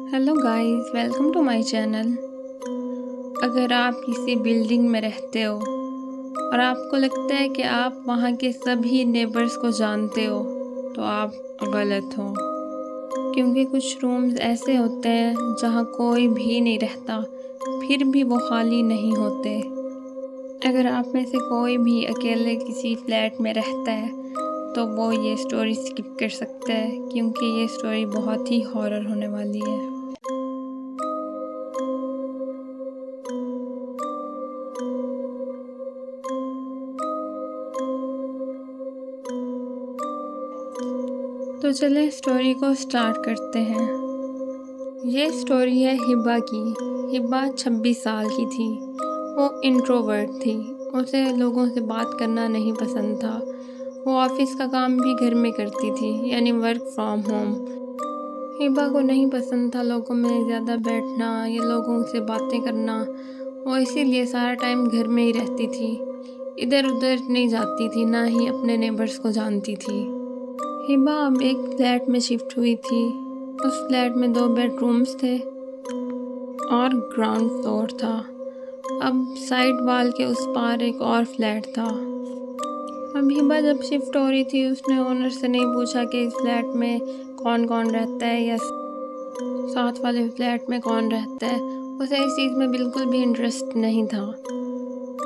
Hello guys, welcome to my channel. अगर आप किसी बिल्डिंग में रहते हो और आपको लगता है कि आप वहाँ के सभी नेबर्स को जानते हो, तो आप गलत हो। क्योंकि कुछ रूम्स ऐसे होते हैं जहाँ कोई भी नहीं रहता, फिर भी वो खाली नहीं होते। अगर आप में से कोई भी अकेले किसी फ्लैट में रहता है तो वो ये स्टोरी स्किप कर सकता है, क्योंकि ये स्टोरी बहुत ही हॉरर होने वाली है। तो चलें स्टोरी को स्टार्ट करते हैं। ये स्टोरी है हिबा की। हिबा 26 साल की थी। वो इंट्रोवर्ट थी। उसे लोगों से बात करना नहीं पसंद था। वो ऑफिस का काम भी घर में करती थी, यानी वर्क फ्रॉम होम। हिबा को नहीं पसंद था लोगों में ज़्यादा बैठना या लोगों से बातें करना। वो इसीलिए सारा टाइम घर में ही रहती थी। इधर उधर नहीं जाती थी, ना ही अपने नेबर्स को जानती थी। हिबा अब एक फ्लैट में शिफ्ट हुई थी। उस फ्लैट में 2 बेडरूम्स थे और ग्राउंड फ्लोर था। अब साइड वॉल के उस पार एक और फ्लैट था। अब हिबा जब शिफ्ट हो रही थी, उसने ओनर से नहीं पूछा कि इस फ्लैट में कौन कौन रहता है या साथ वाले फ्लैट में कौन रहता है। उसे इस चीज़ में बिल्कुल भी इंटरेस्ट नहीं था।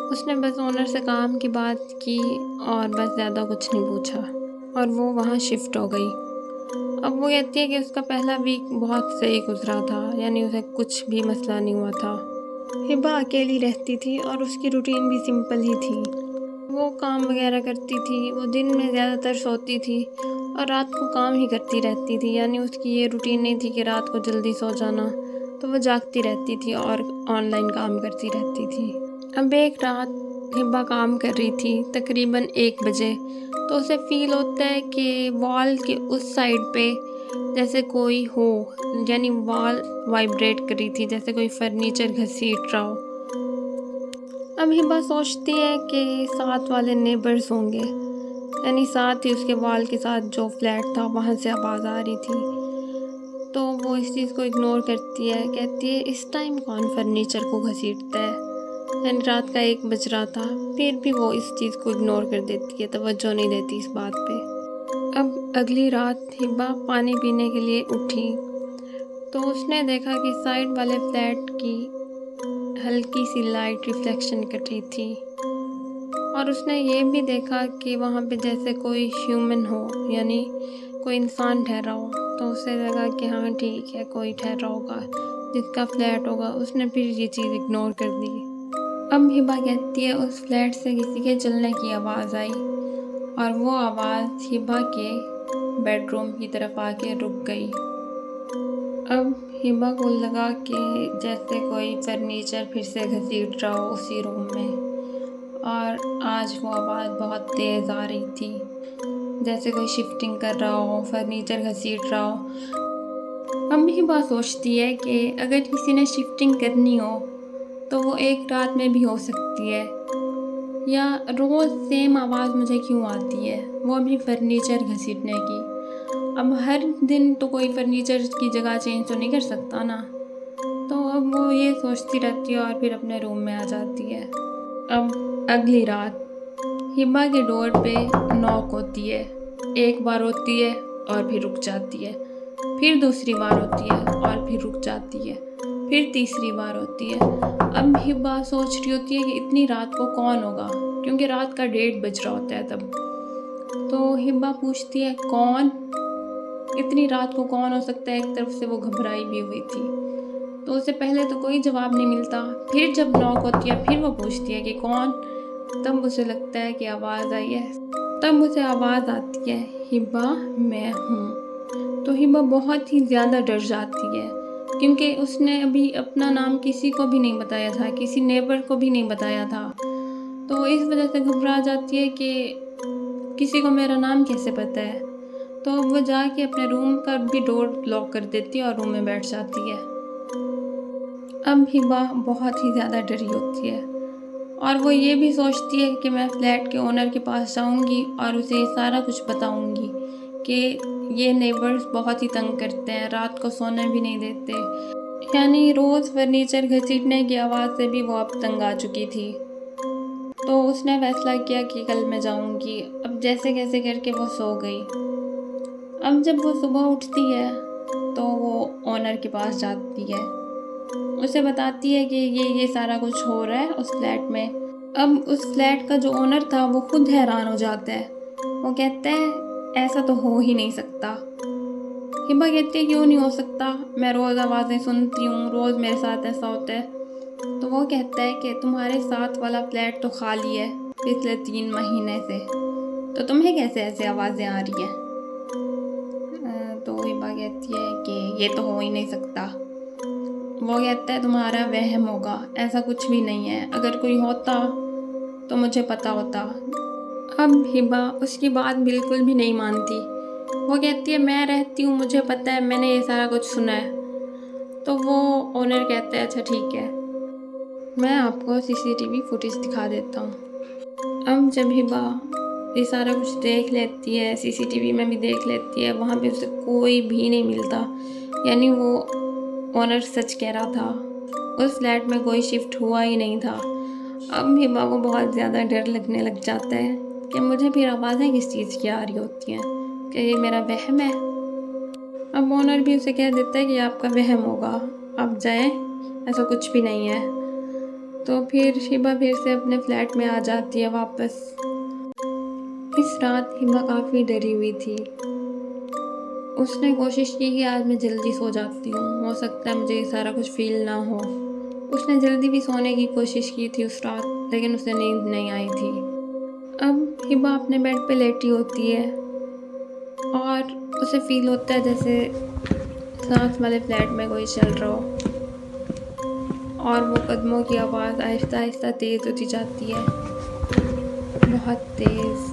उसने बस ओनर से काम की बात की और बस ज़्यादा कुछ नहीं पूछा, और वो वहाँ शिफ्ट हो गई। अब वो कहती है कि उसका पहला वीक बहुत सही गुजरा था, यानी उसे कुछ भी मसला नहीं हुआ था। हिबा अकेली रहती थी और उसकी रूटीन भी सिंपल ही थी। वो काम वगैरह करती थी। वो दिन में ज़्यादातर सोती थी और रात को काम ही करती रहती थी, यानी उसकी ये रूटीन नहीं थी कि रात को जल्दी सो जाना। तो वो जागती रहती थी और ऑनलाइन काम करती रहती थी। अब एक रात हिबा काम कर रही थी, तकरीबन 1 बजे। तो उसे फील होता है कि वॉल के उस साइड पे जैसे कोई हो, यानी वॉल वाइब्रेट कर रही थी, जैसे कोई फर्नीचर घसीट रहा हो। अब हिबा सोचती है कि साथ वाले नेबर्स होंगे, यानी साथ ही उसके वॉल के साथ जो फ्लैट था वहाँ से आवाज़ आ रही थी। तो वो इस चीज़ को इग्नोर करती है, कहती है इस टाइम कौन फर्नीचर को घसीटता है, यानी रात का 1 बज रहा था। फिर भी वो इस चीज़ को इग्नोर कर देती है, तवज्जो नहीं देती इस बात पे। अब अगली रात हिबा पानी पीने के लिए उठी तो उसने देखा कि साइड वाले फ्लैट की हल्की सी लाइट रिफ्लेक्शन कर रही थी, और उसने ये भी देखा कि वहाँ पे जैसे कोई ह्यूमन हो, यानी कोई इंसान ठहरा हो। तो उसे लगा कि हाँ ठीक है, कोई ठहरा होगा जिसका फ्लैट होगा। उसने फिर ये चीज़ इग्नोर कर दी। अब हिबा कहती है उस फ्लैट से किसी के चलने की आवाज़ आई, और वो आवाज़ हिबा के बेडरूम की तरफ आके रुक गई। अब हिबा को लगा कि जैसे कोई फर्नीचर फिर से घसीट रहा हो उसी रूम में, और आज वो आवाज़ बहुत तेज़ आ रही थी, जैसे कोई शिफ्टिंग कर रहा हो, फर्नीचर घसीट रहा हो। अब हिबा सोचती है कि अगर किसी ने शिफ्टिंग करनी हो तो वो एक रात में भी हो सकती है, या रोज़ सेम आवाज़ मुझे क्यों आती है, वो भी फर्नीचर घसीटने की। अब हर दिन तो कोई फर्नीचर की जगह चेंज तो नहीं कर सकता ना। तो अब वो ये सोचती रहती है और फिर अपने रूम में आ जाती है। अब अगली रात हिबा के डोर पे नॉक होती है। एक बार होती है और फिर रुक जाती है, फिर दूसरी बार होती है और फिर रुक जाती है, फिर तीसरी बार होती है। अब हिबा सोच रही होती है कि इतनी रात को कौन होगा, क्योंकि रात का 1:30 बज रहा होता है तब। तो हिबा पूछती है कौन, इतनी रात को कौन हो सकता है। एक तरफ से वो घबराई भी हुई थी, तो उससे पहले तो कोई जवाब नहीं मिलता। फिर जब नॉक होती है फिर वो पूछती है कि कौन। तब उसे लगता है कि आवाज़ आई है। तब उसे आवाज़ आती है हिबा मैं हूँ। तो हिबा बहुत ही ज़्यादा डर जाती है, क्योंकि उसने अभी अपना नाम किसी को भी नहीं बताया था, किसी नेबर को भी नहीं बताया था। तो इस वजह से घबरा जाती है कि किसी को मेरा नाम कैसे पता है। तो वो जाके अपने रूम का भी डोर लॉक कर देती है और रूम में बैठ जाती है। अब हिबा बहुत ही ज़्यादा डरी होती है, और वो ये भी सोचती है कि मैं फ्लैट के ओनर के पास जाऊंगी और उसे सारा कुछ बताऊंगी कि ये नेबर्स बहुत ही तंग करते हैं, रात को सोने भी नहीं देते। यानी रोज़ फर्नीचर घसीटने की आवाज़ से भी वो अब तंग आ चुकी थी। तो उसने फैसला किया कि कल मैं जाऊंगी। अब जैसे कैसे करके वो सो गई। अब जब वो सुबह उठती है तो वो ओनर के पास जाती है, उसे बताती है कि ये सारा कुछ हो रहा है उस फ्लैट में। अब उस फ्लैट का जो ओनर था वो खुद हैरान हो जाता है। वो कहता है ऐसा तो हो ही नहीं सकता। हिबा कहती है क्यों नहीं हो सकता, मैं रोज़ आवाज़ें सुनती हूँ, रोज़ मेरे साथ ऐसा होता है। तो वो कहता है कि तुम्हारे साथ वाला फ्लैट तो खाली है पिछले 3 महीने से, तो तुम्हें कैसे ऐसे आवाज़ें आ रही हैं। तो हिबा कहती है कि ये तो हो ही नहीं सकता। वो कहता है तुम्हारा वहम होगा, ऐसा कुछ भी नहीं है, अगर कोई होता तो मुझे पता होता। अब हिबा उसकी बात बिल्कुल भी नहीं मानती। वो कहती है मैं रहती हूँ, मुझे पता है, मैंने ये सारा कुछ सुना है। तो वो ओनर कहता है अच्छा ठीक है, मैं आपको सीसीटीवी फुटेज दिखा देता हूँ। अब जब हिबा ये सारा कुछ देख लेती है, सीसीटीवी में भी देख लेती है, वहाँ पे उसे कोई भी नहीं मिलता। यानी वो ओनर सच कह रहा था, उस फ्लैट में कोई शिफ्ट हुआ ही नहीं था। अब हिबा को बहुत ज़्यादा डर लगने लग जाता है कि मुझे फिर आवाज़ें किस चीज़ की आ रही होती हैं, कि ये मेरा वहम है। अब ओनर भी उसे कह देता है कि आपका वहम होगा, आप जाएं, ऐसा कुछ भी नहीं है। तो फिर हिबा फिर से अपने फ्लैट में आ जाती है वापस। इस रात हिबा काफ़ी डरी हुई थी। उसने कोशिश की कि आज मैं जल्दी सो जाती हूँ, हो सकता है मुझे ये सारा कुछ फील ना हो। उसने जल्दी भी सोने की कोशिश की थी उस रात, लेकिन उसे नींद नहीं आई थी। अब हिबा अपने बेड पे लेटी होती है और उसे फील होता है जैसे साथ वाले फ्लैट में कोई चल रहा हो, और वो कदमों की आवाज़ आहिस्ता आहिस्ता तेज़ होती जाती है, बहुत तेज़।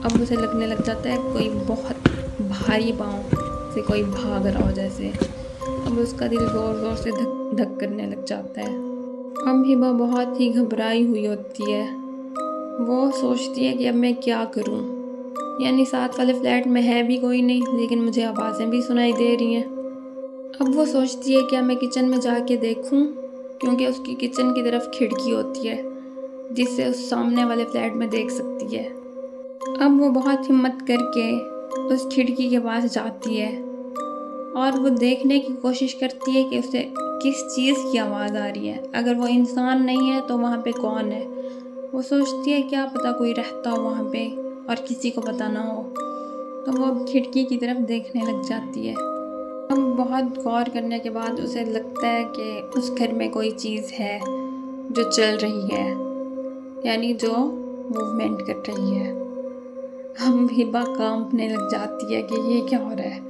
अब उसे लगने लग जाता है कोई बहुत भारी पाँव से कोई भाग रहा हो जैसे। अब उसका दिल ज़ोर ज़ोर से धक धक करने लग जाता है। अब हिबा बहुत ही घबराई हुई होती है। वो सोचती है कि अब मैं क्या करूं। यानी साथ वाले फ्लैट में है भी कोई नहीं, लेकिन मुझे आवाज़ें भी सुनाई दे रही हैं। अब वो सोचती है क्या मैं किचन में जाके देखूं, क्योंकि उसकी किचन की तरफ खिड़की होती है जिससे उस सामने वाले फ्लैट में देख सकती है। अब वो बहुत हिम्मत करके उस खिड़की के पास जाती है और वो देखने की कोशिश करती है कि उसे किस चीज़ की आवाज़ आ रही है। अगर वो इंसान नहीं है तो वहाँ पे कौन है। वो सोचती है क्या पता कोई रहता हो वहाँ पे और किसी को पता ना हो। तो वो अब खिड़की की तरफ देखने लग जाती है। अब बहुत गौर करने के बाद उसे लगता है कि उस घर में कोई चीज़ है जो चल रही है, यानी जो मूवमेंट कर रही है। हम हिबा कांपने लग जाती है कि ये क्या हो रहा है।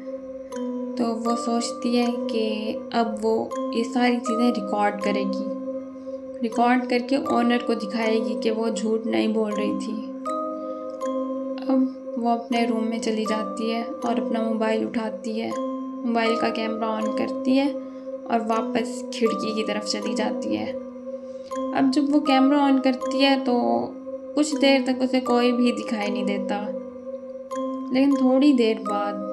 तो वो सोचती है कि अब वो ये सारी चीज़ें रिकॉर्ड करेगी, रिकॉर्ड करके ओनर को दिखाएगी कि वो झूठ नहीं बोल रही थी। अब वो अपने रूम में चली जाती है और अपना मोबाइल उठाती है, मोबाइल का कैमरा ऑन करती है और वापस खिड़की की तरफ चली जाती है। अब जब वो कैमरा ऑन करती है तो कुछ देर तक उसे कोई भी दिखाई नहीं देता, लेकिन थोड़ी देर बाद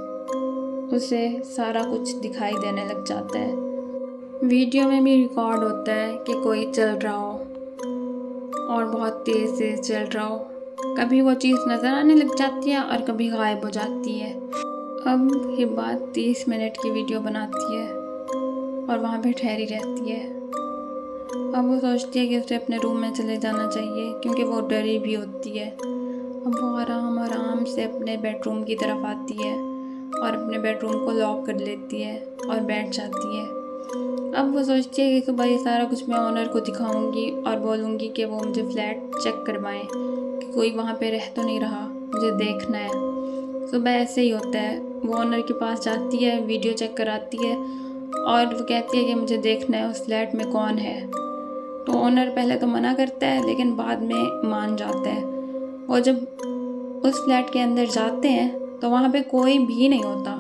उसे सारा कुछ दिखाई देने लग जाता है। वीडियो में भी रिकॉर्ड होता है कि कोई चल रहा हो और बहुत तेज़ से चल रहा हो। कभी वो चीज़ नज़र आने लग जाती है और कभी गायब हो जाती है। अब हिबा 30 मिनट की वीडियो बनाती है और वहाँ पे ठहरी रहती है। अब वो सोचती है कि उसे अपने रूम में चले जाना चाहिए, क्योंकि वो डरी भी होती है। अब वो आराम आराम से अपने बेडरूम की तरफ आती है और अपने बेडरूम को लॉक कर लेती है और बैठ जाती है। अब वो सोचती है कि सुबह ये सारा कुछ मैं ओनर को दिखाऊंगी और बोलूँगी कि वो मुझे फ्लैट चेक करवाएं कि कोई वहाँ पे रह तो नहीं रहा, मुझे देखना है। सुबह ऐसे ही होता है, वो ओनर के पास जाती है, वीडियो चेक कराती है और वो कहती है कि मुझे देखना है उस फ्लैट में कौन है। तो ओनर पहले तो मना करता है, लेकिन बाद में मान जाता है। और जब उस फ्लैट के अंदर जाते हैं तो वहाँ पे कोई भी नहीं होता।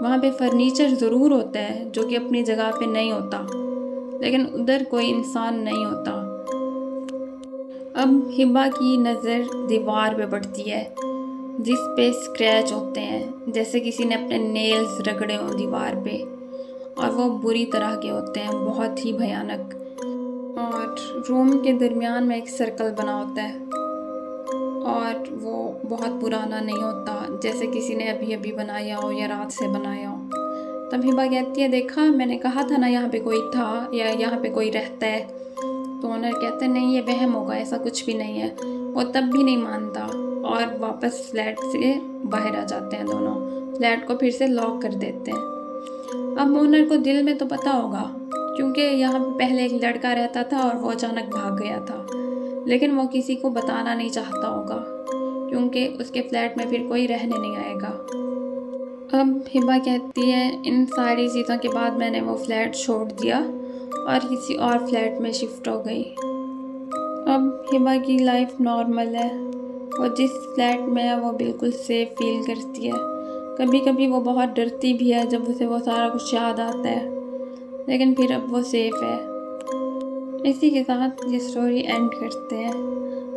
वहाँ पे फर्नीचर ज़रूर होता है जो कि अपनी जगह पे नहीं होता, लेकिन उधर कोई इंसान नहीं होता। अब हिबा की नज़र दीवार पे पड़ती है। जिस पे स्क्रैच होते हैं, जैसे किसी ने अपने नेल्स रगड़े हों दीवार पे, और वो बुरी तरह के होते हैं, बहुत ही भयानक। और रूम के दरमियान में एक सर्कल बना होता है और वो बहुत पुराना नहीं होता, जैसे किसी ने अभी अभी बनाया हो या रात से बनाया हो। तब हिबा कहती है, देखा मैंने कहा था ना यहाँ पे कोई था या यहाँ पे कोई रहता है। तो ओनर कहते हैं, नहीं ये वहम होगा, ऐसा कुछ भी नहीं है। वो तब भी नहीं मानता और वापस फ्लैट से बाहर आ जाते हैं दोनों, फ्लैट को फिर से लॉक कर देते हैं। अब ओनर को दिल में तो पता होगा, क्योंकि यहाँ पे पहले एक लड़का रहता था और वो अचानक भाग गया था, लेकिन वो किसी को बताना नहीं चाहता होगा, क्योंकि उसके फ्लैट में फिर कोई रहने नहीं आएगा। अब हिबा कहती है, इन सारी चीज़ों के बाद मैंने वो फ्लैट छोड़ दिया और किसी और फ्लैट में शिफ्ट हो गई। अब हिबा की लाइफ नॉर्मल है, वो जिस फ्लैट में है वो बिल्कुल सेफ फील करती है। कभी कभी वो बहुत डरती भी है जब उसे वो सारा कुछ याद आता है, लेकिन फिर अब वो सेफ है। इसी के साथ ये स्टोरी एंड करते हैं।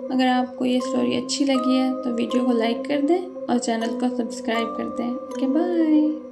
अगर आपको ये स्टोरी अच्छी लगी है तो वीडियो को लाइक कर दें और चैनल को सब्सक्राइब कर दें। Okay bye.